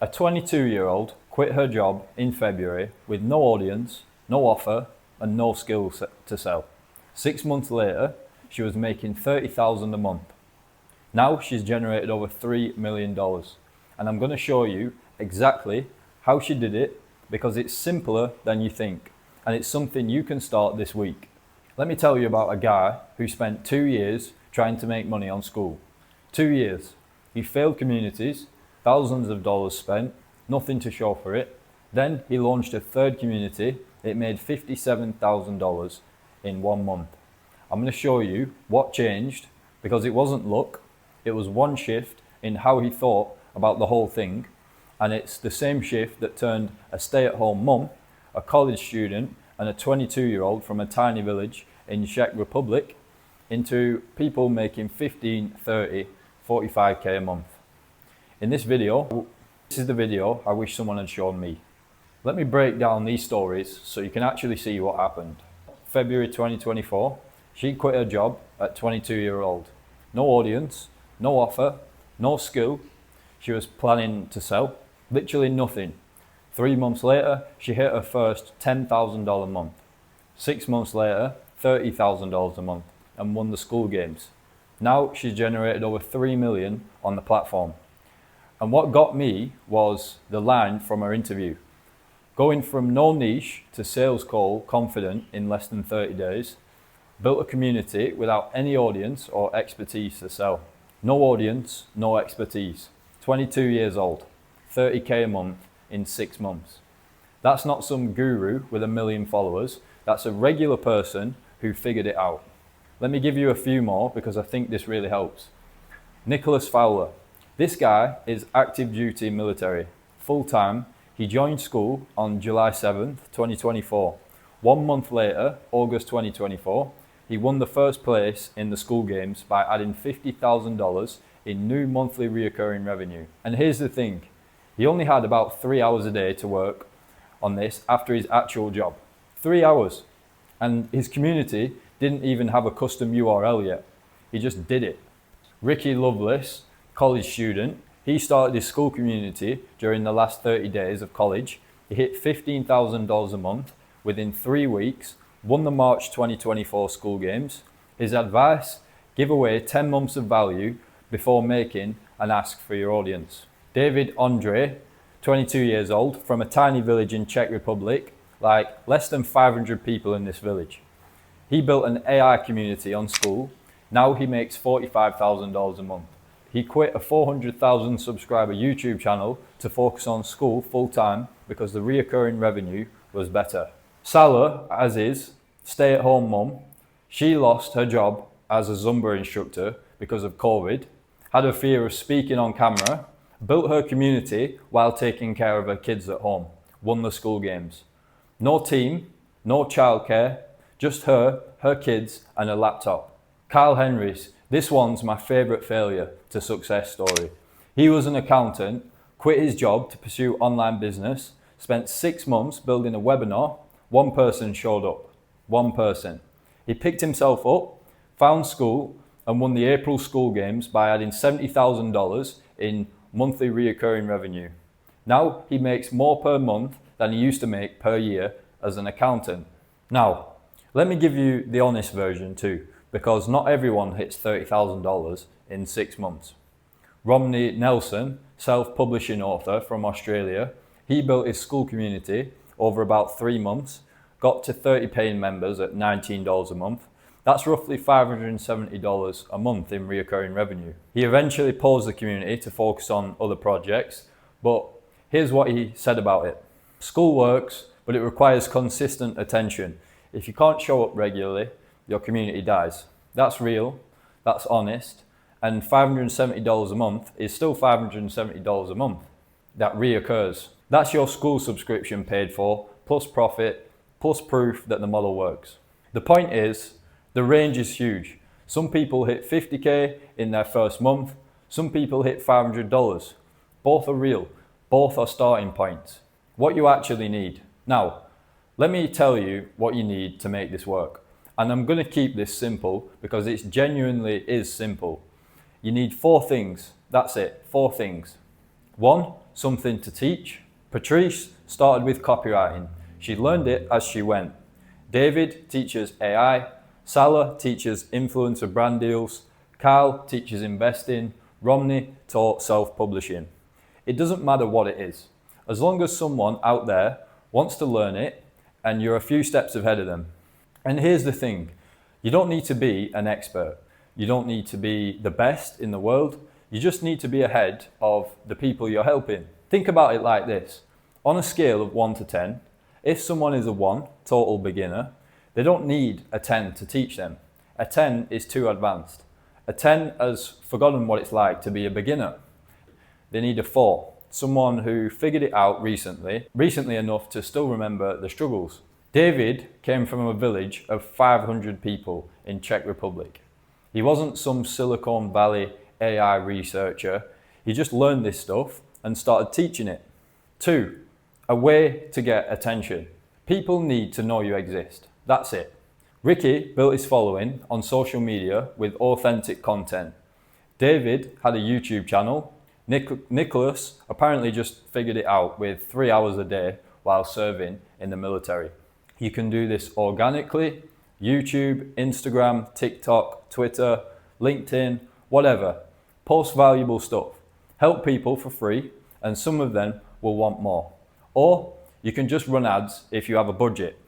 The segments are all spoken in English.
A 22-year-old quit her job in February with no audience, no offer, and no skills to sell. 6 months later, she was making $30,000 a month. Now she's generated over $3 million. And I'm going to show you exactly how she did it, because it's simpler than you think. And it's something you can start this week. Let me tell you about a guy who spent 2 years trying to make money on Skool. 2 years. He failed communities, thousands of dollars spent, nothing to show for it. Then he launched a third community. It made $57,000 in 1 month. I'm going to show you what changed, because it wasn't luck. It was one shift in how he thought about the whole thing. And it's the same shift that turned a stay-at-home mum, a college student, and a 22-year-old from a tiny village in Czech Republic into people making 15, 30, 45k a month. In this video, this is the video I wish someone had shown me. Let me break down these stories so you can actually see what happened. February 2024, she quit her job at 22-year-old. No audience, no offer, no skill. She was planning to sell, literally nothing. 3 months later, she hit her first $10,000 a month. 6 months later, $30,000 a month, and won the Skool games. Now she's generated over 3 million on the platform. And what got me was the line from her interview. Going from no niche to sales call confident in less than 30 days, built a community without any audience or expertise to sell. No audience, no expertise. 22 years old, 30k a month in 6 months. That's not some guru with 1 million followers. That's a regular person who figured it out. Let me give you a few more because I think this really helps. Nicholas Fowler. This guy is active duty military, full-time. He joined Skool on July 7th, 2024. 1 month later, August 2024, he won the first place in the Skool games by adding $50,000 in new monthly reoccurring revenue. And here's the thing, he only had about 3 hours a day to work on this after his actual job. 3 hours. And his community didn't even have a custom URL yet. He just did it. Ricky Lovelace, college student, he started his Skool community during the last 30 days of college. He hit $15,000 a month within 3 weeks, won the March 2024 Skool games. His advice, give away 10 months of value before making and ask for your audience. David Andre, 22 years old, from a tiny village in Czech Republic, like less than 500 people in this village. He built an AI community on Skool. Now he makes $45,000 a month. He quit a 400,000 subscriber YouTube channel to focus on Skool full time because the reoccurring revenue was better. Salah, as is, stay-at-home mum, she lost her job as a Zumba instructor because of COVID, had a fear of speaking on camera, built her community while taking care of her kids at home, won the Skool games. No team, no childcare, just her kids, and a laptop. Kyle Henrys, this one's my favourite failure to success story. He was an accountant, quit his job to pursue online business, spent 6 months building a webinar. 1 person showed up. 1 person. He picked himself up, found Skool, and won the April Skool games by adding $70,000 in monthly reoccurring revenue. Now he makes more per month than he used to make per year as an accountant. Now, let me give you the honest version too, because not everyone hits $30,000 in 6 months. Romney Nelson, self-publishing author from Australia, he built his Skool community over about 3 months, got to 30 paying members at $19 a month. That's roughly $570 a month in reoccurring revenue. He eventually paused the community to focus on other projects, but here's what he said about it. Skool works, but it requires consistent attention. If you can't show up regularly, your community dies. That's real, that's honest, and $570 a month is still $570 a month. That reoccurs. That's your Skool subscription paid for, plus profit, plus proof that the model works. The point is, the range is huge. Some people hit 50k in their first month, some people hit $500. Both are real, both are starting points. What you actually need. Now, let me tell you what you need to make this work. And I'm going to keep this simple because it genuinely is simple. You need 4 things. That's it, 4 things. 1. Something to teach. Patrice started with copywriting. She learned it as she went. David teaches AI. Salah teaches influencer brand deals. Carl teaches investing. Romney taught self-publishing. It doesn't matter what it is. As long as someone out there wants to learn it and you're a few steps ahead of them. And here's the thing, you don't need to be an expert. You don't need to be the best in the world. You just need to be ahead of the people you're helping. Think about it like this. On a scale of 1 to 10, if someone is a 1, total beginner, they don't need a 10 to teach them. A 10 is too advanced. A 10 has forgotten what it's like to be a beginner. They need a 4, someone who figured it out recently enough to still remember the struggles. David came from a village of 500 people in Czech Republic. He wasn't some Silicon Valley AI researcher. He just learned this stuff and started teaching it. 2, a way to get attention. People need to know you exist. That's it. Ricky built his following on social media with authentic content. David had a YouTube channel. Nicholas apparently just figured it out with 3 hours a day while serving in the military. You can do this organically, YouTube, Instagram, TikTok, Twitter, LinkedIn, whatever. Post valuable stuff. Help people for free, and some of them will want more. Or you can just run ads if you have a budget.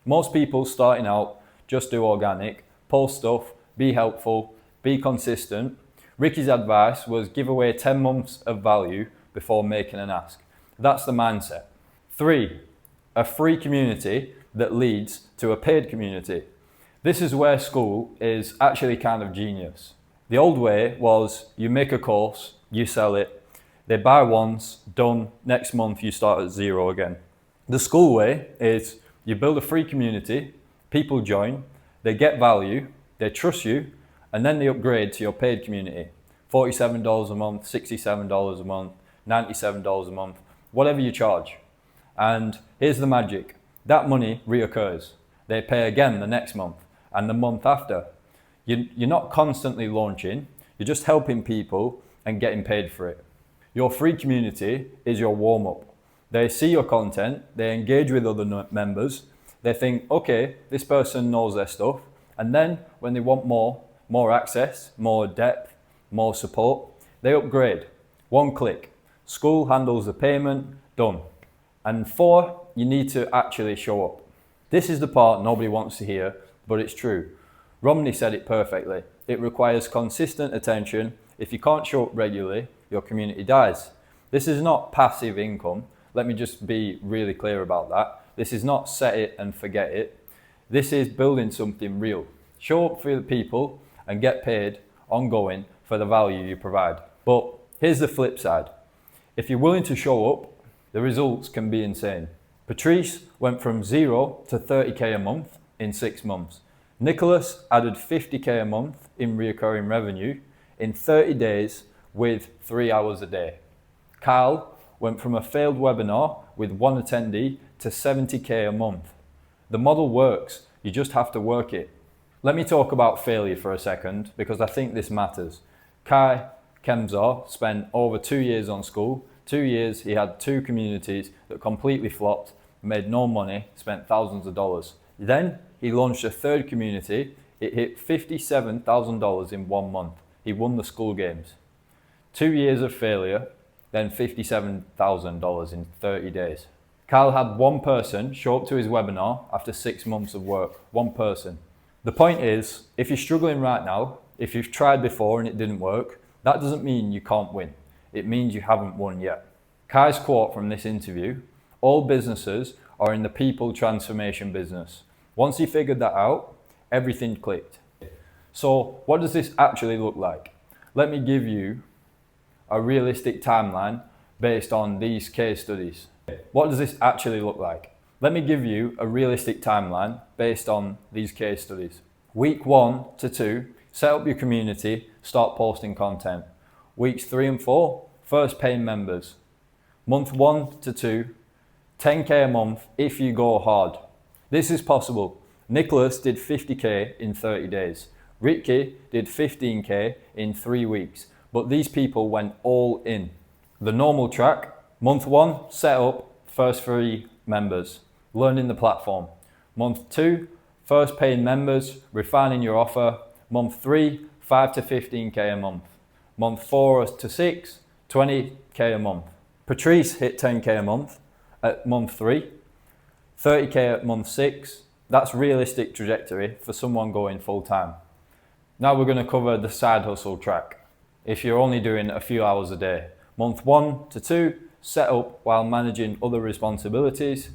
Most people starting out just do organic, post stuff, be helpful, be consistent. Ricky's advice was give away 10 months of value before making an ask. That's the mindset. 3, a free community that leads to a paid community. This is where Skool is actually kind of genius. The old way was you make a course, you sell it, they buy once, done, next month you start at 0 again. The Skool way is you build a free community, people join, they get value, they trust you, and then they upgrade to your paid community. $47 a month, $67 a month, $97 a month, whatever you charge. And here's the magic. That money reoccurs. They pay again the next month and the month after. You're not constantly launching, you're just helping people and getting paid for it. Your free community is your warm-up. They see your content, they engage with other members, they think, okay, this person knows their stuff, and then when they want more access, more depth, more support, they upgrade. 1 click. Skool handles the payment, done. And 4, you need to actually show up. This is the part nobody wants to hear, but it's true. Romney said it perfectly. It requires consistent attention. If you can't show up regularly, your community dies. This is not passive income. Let me just be really clear about that. This is not set it and forget it. This is building something real. Show up for the people and get paid ongoing for the value you provide. But here's the flip side. If you're willing to show up, the results can be insane. Patrice went from 0 to 30k a month in 6 months. Nicholas added 50k a month in recurring revenue in 30 days with 3 hours a day. Carl went from a failed webinar with 1 attendee to 70k a month. The model works, you just have to work it. Let me talk about failure for a second because I think this matters. Kai Kemzar spent over 2 years on Skool. 2 years he had 2 communities that completely flopped, made no money, spent thousands of dollars. Then he launched a 3rd community. It hit $57,000 in 1 month. He won the Skool games. 2 years of failure, then $57,000 in 30 days. Kyle had 1 person show up to his webinar after 6 months of work. 1 person. The point is, if you're struggling right now, if you've tried before and it didn't work, that doesn't mean you can't win. It means you haven't won yet. Kai's quote from this interview, all businesses are in the people transformation business. Once he figured that out, everything clicked. So what does this actually look like? Let me give you a realistic timeline based on these case studies. What does this actually look like? Let me give you a realistic timeline based on these case studies. Week 1 to 2, set up your community, start posting content. Weeks 3 and 4, first paying members. Month 1 to 2, 10k a month if you go hard. This is possible. Nicholas did 50k in 30 days. Ricky did 15k in 3 weeks. But these people went all in. The normal track, month 1, set up, first 3 members, learning the platform. Month 2, first paying members, refining your offer. Month 3, 5 to 15k a month. Month 4 to 6, 20k a month. Patrice hit 10k a month at month 3, 30k at month 6. That's realistic trajectory for someone going full time. Now we're going to cover the side hustle track. If you're only doing a few hours a day. Month 1 to 2, set up while managing other responsibilities.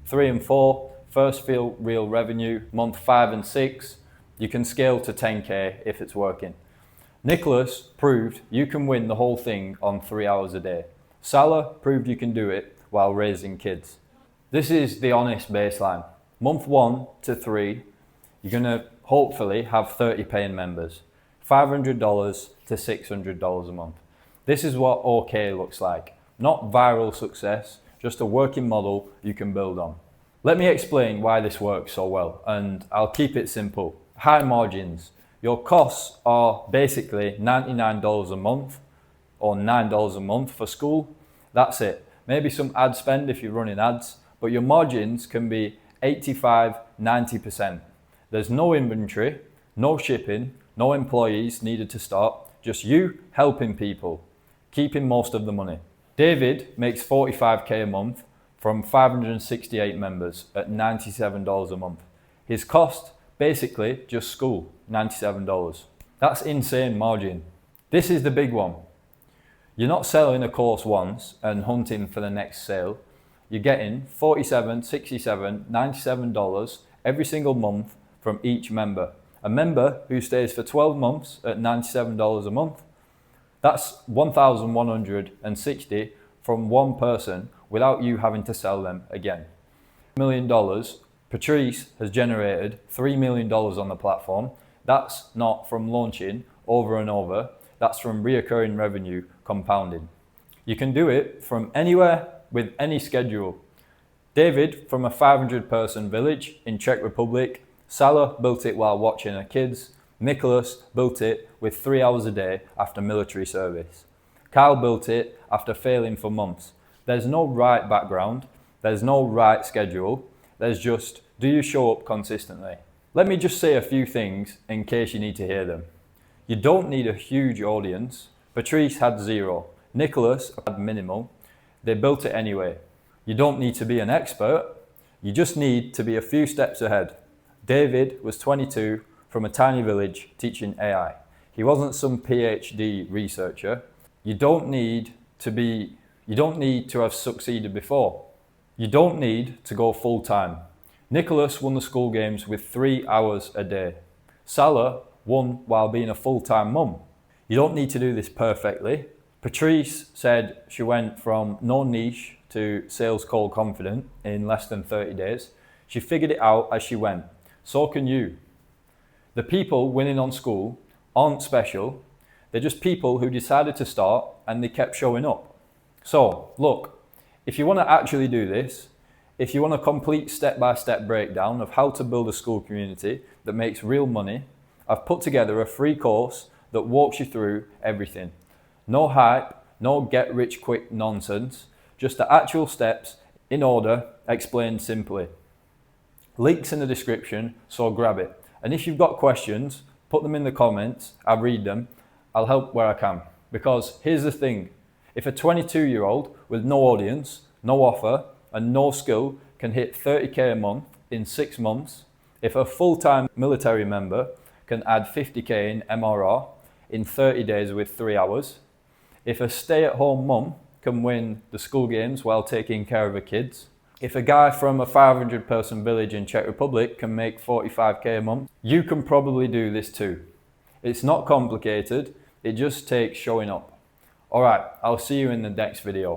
3 and 4, first feel real revenue. Month 5 and 6, you can scale to 10k if it's working. Nicholas proved you can win the whole thing on 3 hours a day. Salah proved you can do it while raising kids. This is the honest baseline. Month 1 to 3, you're going to hopefully have 30 paying members. $500 to $600 a month. This is what OK looks like. Not viral success, just a working model you can build on. Let me explain why this works so well, and I'll keep it simple. High margins. Your costs are basically $99 a month or $9 a month for Skool. That's it. Maybe some ad spend if you're running ads, but your margins can be 85, 90%. There's no inventory, no shipping, no employees needed to start, just you helping people, keeping most of the money. David makes 45k a month from 568 members at $97 a month. His cost, basically just Skool, $97. That's insane margin. This is the big one. You're not selling a course once and hunting for the next sale. You're getting $47, $67, $97 every single month from each member. A member who stays for 12 months at $97 a month, that's $1,160 from one person without you having to sell them again. $1 million. Patrice has generated $3 million on the platform. That's not from launching over and over. That's from reoccurring revenue compounding. You can do it from anywhere with any schedule. David from a 500-person village in Czech Republic. Salah built it while watching her kids. Nicholas built it with 3 hours a day after military service. Kyle built it after failing for months. There's no right background. There's no right schedule. There's just, do you show up consistently? Let me just say a few things in case you need to hear them. You don't need a huge audience. Patrice had 0. Nicholas had minimal. They built it anyway. You don't need to be an expert. You just need to be a few steps ahead. David was 22 from a tiny village teaching AI. He wasn't some PhD researcher. You don't need to have succeeded before. You don't need to go full time. Nicholas won the Skool games with 3 hours a day. Salah won while being a full-time mum. You don't need to do this perfectly. Patrice said she went from no niche to sales call confident in less than 30 days. She figured it out as she went. So can you. The people winning on Skool aren't special. They're just people who decided to start and they kept showing up. So look, if you want to actually do this, if you want a complete step-by-step breakdown of how to build a Skool community that makes real money, I've put together a free course that walks you through everything. No hype, no get-rich-quick nonsense, just the actual steps in order, explained simply. Links in the description, so grab it. And if you've got questions, put them in the comments, I'll read them, I'll help where I can. Because here's the thing, if a 22-year-old with no audience, no offer, and no skill can hit 30k a month in 6 months, if a full-time military member can add 50k in MRR in 30 days with 3 hours, if a stay-at-home mum can win the Skool games while taking care of her kids, if a guy from a 500-person village in Czech Republic can make 45k a month, you can probably do this too. It's not complicated, it just takes showing up. Alright, I'll see you in the next video.